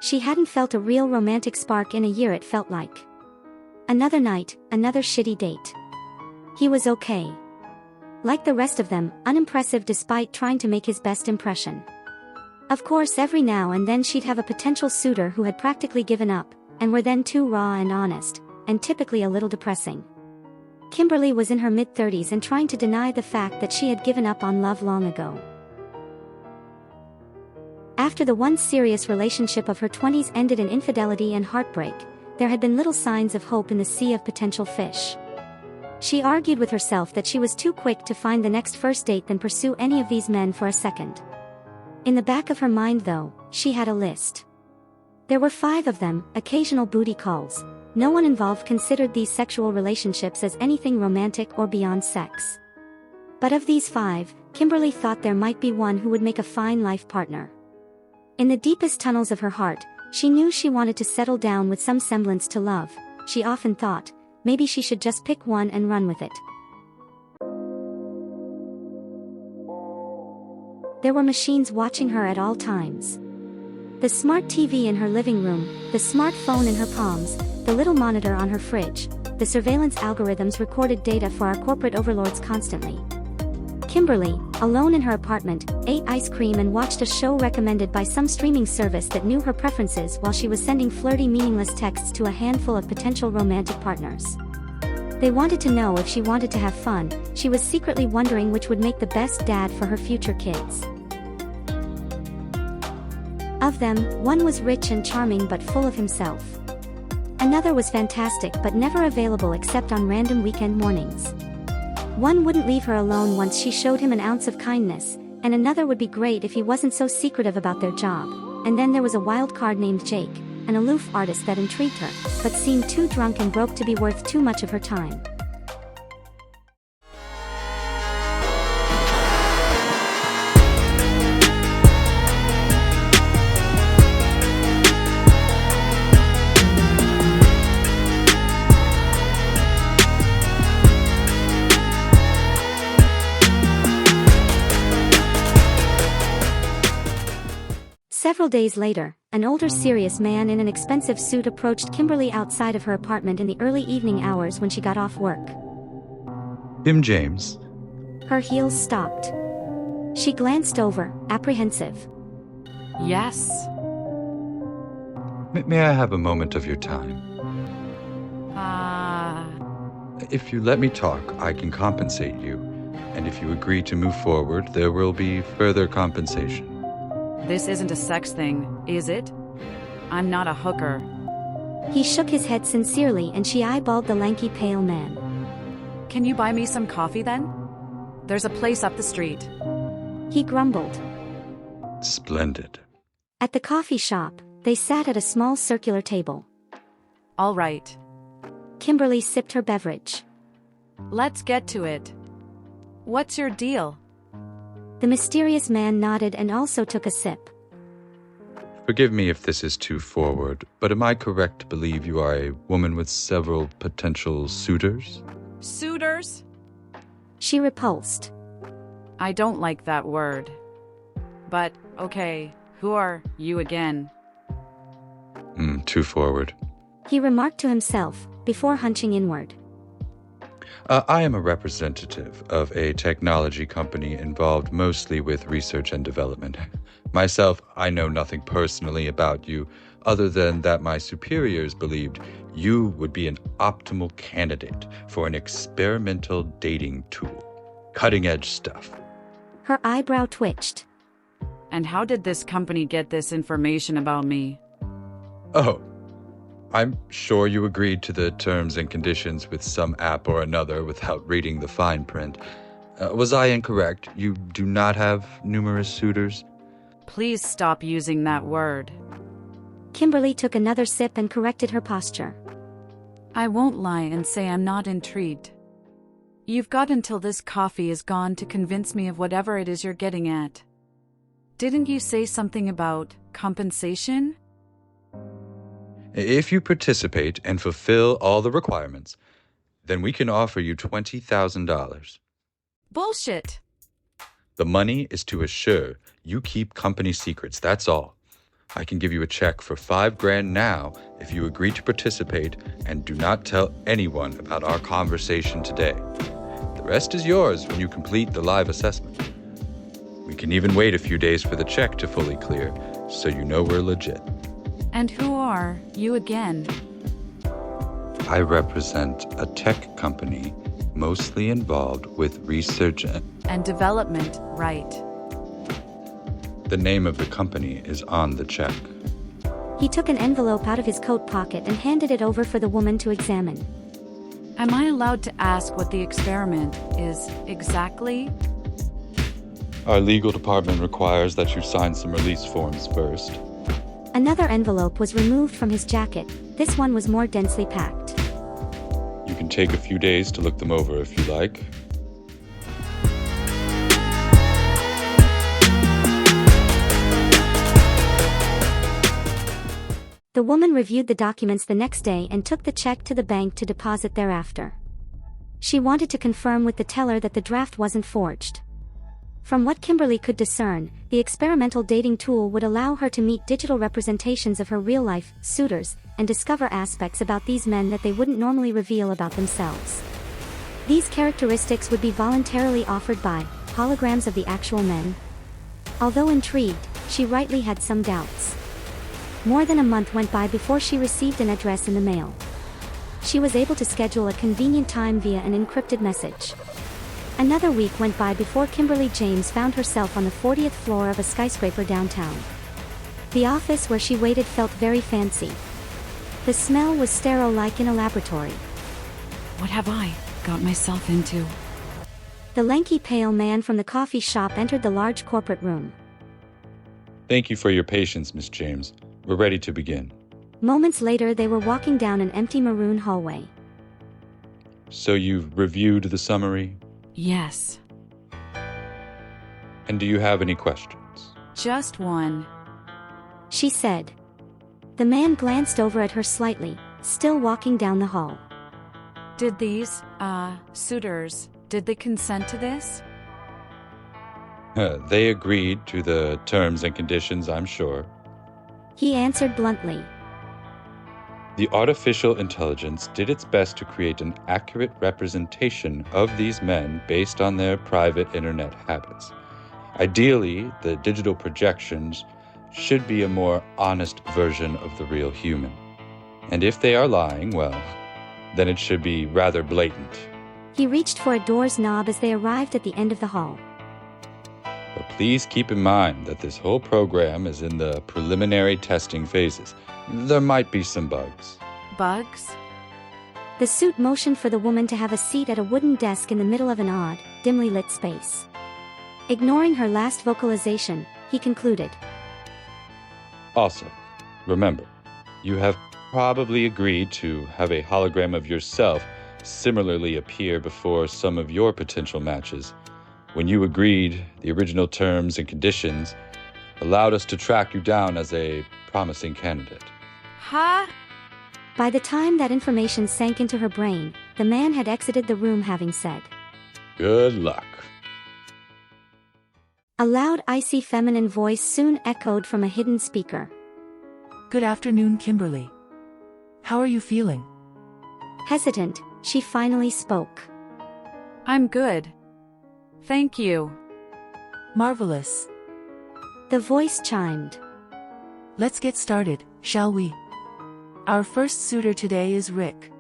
She hadn't felt a real romantic spark in a year, it felt like. Another night, another shitty date. He was okay. Like the rest of them, unimpressive despite trying to make his best impression. Of course, every now and then she'd have a potential suitor who had practically given up, and were then too raw and honest, and typically a little depressing. Kimberly was in her mid-30s and trying to deny the fact that she had given up on love long ago. After the one serious relationship of her 20s ended in infidelity and heartbreak, there had been little signs of hope in the sea of potential fish. She argued with herself that she was too quick to find the next first date than pursue any of these men for a second. In the back of her mind though, she had a list. There were 5 of them, occasional booty calls. No one involved considered these sexual relationships as anything romantic or beyond sex. But of these 5, Kimberly thought there might be one who would make a fine life partner. In the deepest tunnels of her heart, she knew she wanted to settle down with some semblance to love. She often thought, maybe she should just pick one and run with it. There were machines watching her at all times. The smart TV in her living room, the smartphone in her palms, the little monitor on her fridge, the surveillance algorithms recorded data for our corporate overlords constantly. Kimberly, alone in her apartment, ate ice cream and watched a show recommended by some streaming service that knew her preferences while she was sending flirty, meaningless texts to a handful of potential romantic partners. They wanted to know if she wanted to have fun. She was secretly wondering which would make the best dad for her future kids. Of them, one was rich and charming but full of himself. Another was fantastic but never available except on random weekend mornings. One wouldn't leave her alone once she showed him an ounce of kindness, and another would be great if he wasn't so secretive about their job. And then there was a wild card named Jake, an aloof artist that intrigued her, but seemed too drunk and broke to be worth too much of her time. Several days later, an older serious man in an expensive suit approached Kimberly outside of her apartment in the early evening hours when she got off work. Kim James. Her heels stopped. She glanced over, apprehensive. Yes. May I have a moment of your time? If you let me talk, I can compensate you. And if you agree to move forward, there will be further compensation. This isn't a sex thing, is it? I'm not a hooker. He shook his head sincerely and she eyeballed the lanky pale man. Can you buy me some coffee then? There's a place up the street. He grumbled. Splendid. At the coffee shop, they sat at a small circular table. All right. Kimberly sipped her beverage. Let's get to it. What's your deal? The mysterious man nodded and also took a sip. Forgive me if this is too forward, but am I correct to believe you are a woman with several potential suitors? Suitors? She repulsed. I don't like that word. But, okay, who are you again? Too forward. He remarked to himself, before hunching inward. I am a representative of a technology company involved mostly with research and development. Myself, I know nothing personally about you, other than that my superiors believed you would be an optimal candidate for an experimental dating tool. Cutting-edge stuff. Her eyebrow twitched. And how did this company get this information about me? Oh, I'm sure you agreed to the terms and conditions with some app or another without reading the fine print. Was I incorrect? You do not have numerous suitors? Please stop using that word. Kimberly took another sip and corrected her posture. I won't lie and say I'm not intrigued. You've got until this coffee is gone to convince me of whatever it is you're getting at. Didn't you say something about compensation? If you participate and fulfill all the requirements, then we can offer you $20,000. Bullshit. The money is to assure you keep company secrets, that's all. I can give you a check for $5,000 now if you agree to participate and do not tell anyone about our conversation today. The rest is yours when you complete the live assessment. We can even wait a few days for the check to fully clear, so you know we're legit. And who are you again? I represent a tech company mostly involved with research And development, right. The name of the company is on the check. He took an envelope out of his coat pocket and handed it over for the woman to examine. Am I allowed to ask what the experiment is exactly? Our legal department requires that you sign some release forms first. Another envelope was removed from his jacket. This one was more densely packed. You can take a few days to look them over if you like. The woman reviewed the documents the next day and took the check to the bank to deposit thereafter. She wanted to confirm with the teller that the draft wasn't forged. From what Kimberly could discern, the experimental dating tool would allow her to meet digital representations of her real-life suitors and discover aspects about these men that they wouldn't normally reveal about themselves. These characteristics would be voluntarily offered by holograms of the actual men. Although intrigued, she rightly had some doubts. More than a month went by before she received an address in the mail. She was able to schedule a convenient time via an encrypted message. Another week went by before Kimberly James found herself on the 40th floor of a skyscraper downtown. The office where she waited felt very fancy. The smell was sterile like in a laboratory. What have I got myself into? The lanky pale man from the coffee shop entered the large corporate room. Thank you for your patience, Miss James. We're ready to begin. Moments later they were walking down an empty maroon hallway. So you've reviewed the summary? Yes. And do you have any questions? Just one. She said. The man glanced over at her slightly, still walking down the hall. Did these, suitors, did they consent to this? They agreed to the terms and conditions, I'm sure. He answered bluntly. The artificial intelligence did its best to create an accurate representation of these men based on their private internet habits. Ideally, the digital projections should be a more honest version of the real human. And if they are lying, well, then it should be rather blatant. He reached for a door's knob as they arrived at the end of the hall. But please keep in mind that this whole program is in the preliminary testing phases. There might be some bugs. Bugs? The suit motioned for the woman to have a seat at a wooden desk in the middle of an odd, dimly lit space. Ignoring her last vocalization, he concluded. Also, remember, you have probably agreed to have a hologram of yourself similarly appear before some of your potential matches. When you agreed, the original terms and conditions allowed us to track you down as a promising candidate. Huh? By the time that information sank into her brain, the man had exited the room having said, Good luck. A loud, icy feminine voice soon echoed from a hidden speaker. Good afternoon, Kimberly. How are you feeling? Hesitant, she finally spoke. I'm good. Thank you. Marvelous. The voice chimed. Let's get started, shall we? Our first suitor today is Rick.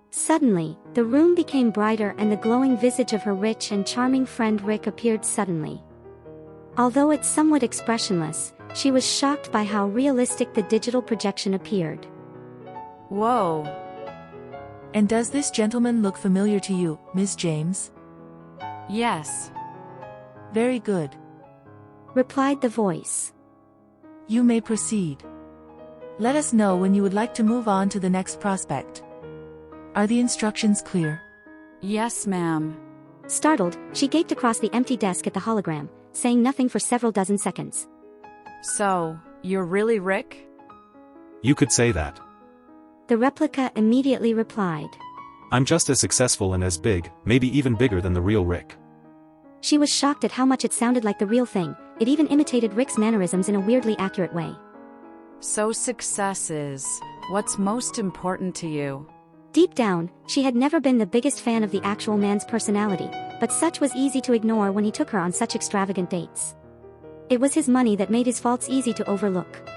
Suddenly, the room became brighter and the glowing visage of her rich and charming friend Rick appeared suddenly. Although it's somewhat expressionless, she was shocked by how realistic the digital projection appeared. Whoa. And does this gentleman look familiar to you, Miss James? Yes. Very good. Replied the voice. You may proceed. Let us know when you would like to move on to the next prospect. Are the instructions clear? Yes, ma'am. Startled, she gaped across the empty desk at the hologram, saying nothing for several dozen seconds. So, you're really Rick? You could say that. The replica immediately replied. I'm just as successful and as big, maybe even bigger than the real Rick. She was shocked at how much it sounded like the real thing. It even imitated Rick's mannerisms in a weirdly accurate way. So success is what's most important to you. Deep down, she had never been the biggest fan of the actual man's personality, but such was easy to ignore when he took her on such extravagant dates. It was his money that made his faults easy to overlook.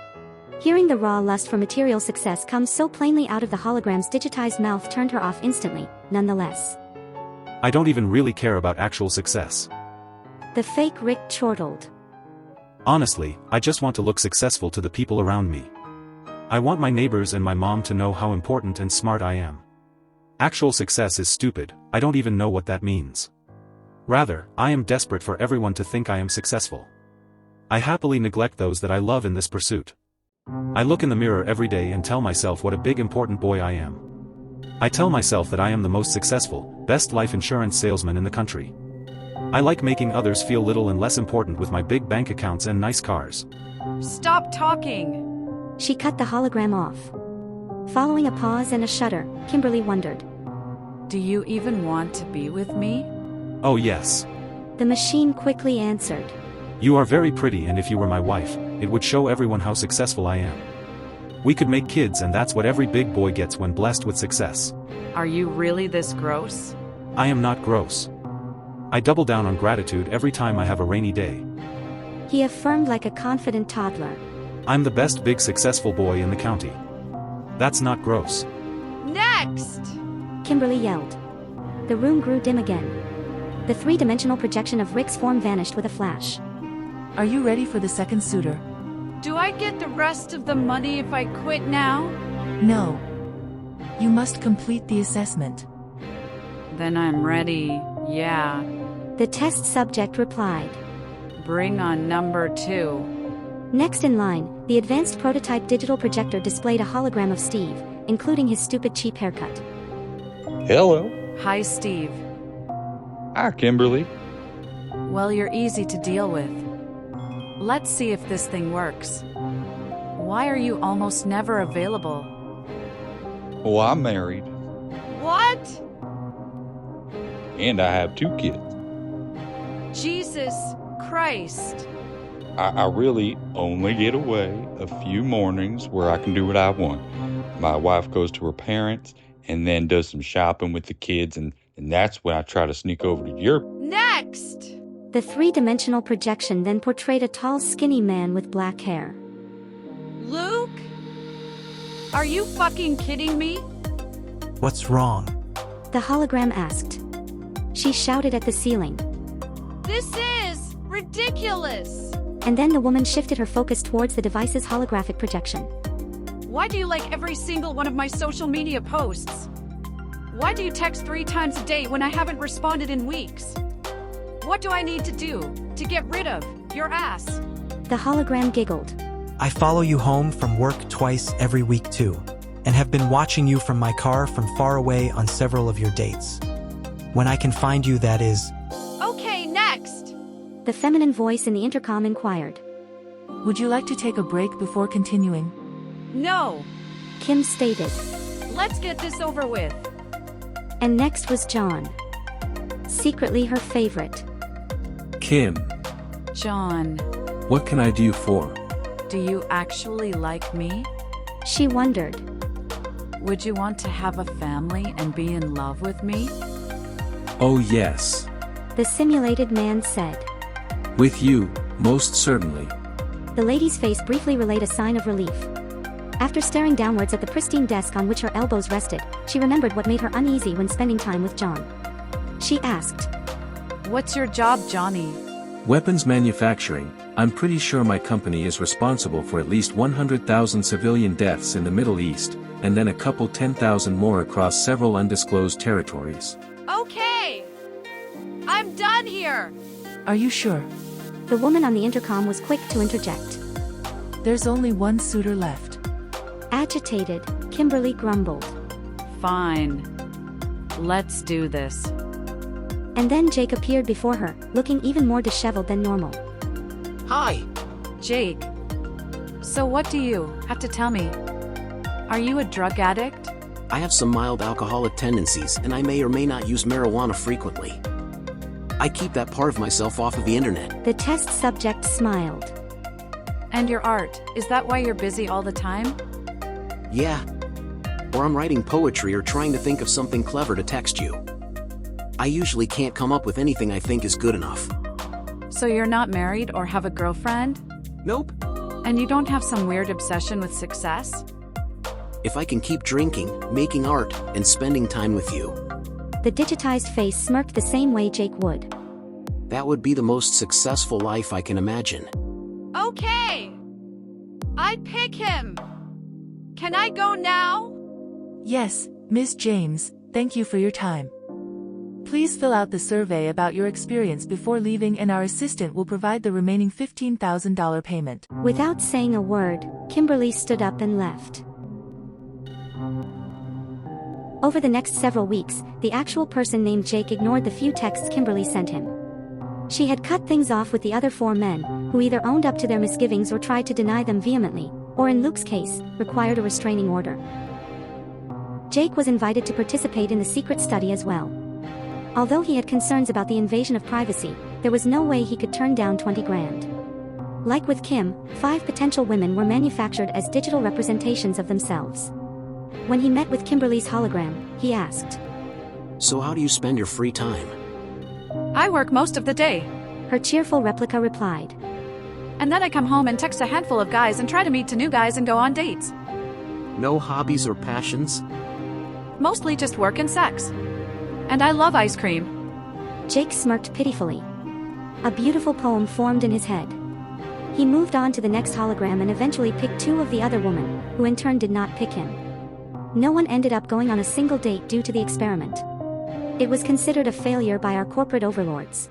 Hearing the raw lust for material success come so plainly out of the hologram's digitized mouth turned her off instantly, nonetheless. I don't even really care about actual success. The fake Rick chortled. Honestly, I just want to look successful to the people around me. I want my neighbors and my mom to know how important and smart I am. Actual success is stupid, I don't even know what that means. Rather, I am desperate for everyone to think I am successful. I happily neglect those that I love in this pursuit. I look in the mirror every day and tell myself what a big important boy I am. I tell myself that I am the most successful, best life insurance salesman in the country. I like making others feel little and less important with my big bank accounts and nice cars. Stop talking! She cut the hologram off. Following a pause and a shudder, Kimberly wondered. Do you even want to be with me? Oh yes. The machine quickly answered. You are very pretty, and if you were my wife, it would show everyone how successful I am. We could make kids, and that's what every big boy gets when blessed with success. Are you really this gross? I am not gross. I double down on gratitude every time I have a rainy day. He affirmed like a confident toddler. I'm the best big successful boy in the county. That's not gross. Next! Kimberly yelled. The room grew dim again. The three-dimensional projection of Rick's form vanished with a flash. Are you ready for the second suitor? Do I get the rest of the money if I quit now? No. You must complete the assessment. Then I'm ready, yeah. The test subject replied. Bring on number 2. Next in line, the advanced prototype digital projector displayed a hologram of Steve, including his stupid cheap haircut. Hello. Hi, Steve. Hi, Kimberly. Well, you're easy to deal with. Let's see if this thing works. Why are you almost never available? Oh, I'm married. What? And I have 2 kids. Jesus Christ. I really only get away a few mornings where I can do what I want. My wife goes to her parents and then does some shopping with the kids, and that's when I try to sneak over to your... Next! The three-dimensional projection then portrayed a tall, skinny man with black hair. Luke? Are you fucking kidding me? What's wrong? The hologram asked. She shouted at the ceiling. This is ridiculous! And then the woman shifted her focus towards the device's holographic projection. Why do you like every single one of my social media posts? Why do you text 3 times a day when I haven't responded in weeks? What do I need to do to get rid of your ass? The hologram giggled. I follow you home from work twice every week too, and have been watching you from my car from far away on several of your dates. When I can find you, that is. Okay, next! The feminine voice in the intercom inquired. Would you like to take a break before continuing? No! Kim stated. Let's get this over with. And next was John. Secretly her favorite. Kim, John, what can I do for? do you actually like me? She wondered. Would you want to have a family and be in love with me? Oh yes. The simulated man said. With you, most certainly. The lady's face briefly relayed a sign of relief. After staring downwards at the pristine desk on which her elbows rested, she remembered what made her uneasy when spending time with John. She asked. What's your job, Johnny? Weapons manufacturing. I'm pretty sure my company is responsible for at least 100,000 civilian deaths in the Middle East, and then a couple 10,000 more across several undisclosed territories. Okay! I'm done here! Are you sure? The woman on the intercom was quick to interject. There's only one suitor left. Agitated, Kimberly grumbled. Fine. Let's do this. And then Jake appeared before her, looking even more disheveled than normal. Hi. Jake. So what do you have to tell me? Are you a drug addict? I have some mild alcoholic tendencies, and I may or may not use marijuana frequently. I keep that part of myself off of the internet. The test subject smiled. And your art, is that why you're busy all the time? Yeah. Or I'm writing poetry or trying to think of something clever to text you. I usually can't come up with anything I think is good enough. So you're not married or have a girlfriend? Nope. And you don't have some weird obsession with success? If I can keep drinking, making art, and spending time with you. The digitized face smirked the same way Jake would. That would be the most successful life I can imagine. Okay! I'd pick him! Can I go now? Yes, Miss James, thank you for your time. Please fill out the survey about your experience before leaving and our assistant will provide the remaining $15,000 payment. Without saying a word, Kimberly stood up and left. Over the next several weeks, the actual person named Jake ignored the few texts Kimberly sent him. She had cut things off with the other 4 men, who either owned up to their misgivings or tried to deny them vehemently, or in Luke's case, required a restraining order. Jake was invited to participate in the secret study as well. Although he had concerns about the invasion of privacy, there was no way he could turn down 20 grand. Like with Kim, 5 potential women were manufactured as digital representations of themselves. When he met with Kimberly's hologram, he asked, So how do you spend your free time? I work most of the day. Her cheerful replica replied. And then I come home and text a handful of guys and try to meet new guys and go on dates. No hobbies or passions? Mostly just work and sex. And I love ice cream. Jake smirked pitifully. A beautiful poem formed in his head. He moved on to the next hologram and eventually picked 2 of the other women, who in turn did not pick him. No one ended up going on a single date due to the experiment. It was considered a failure by our corporate overlords.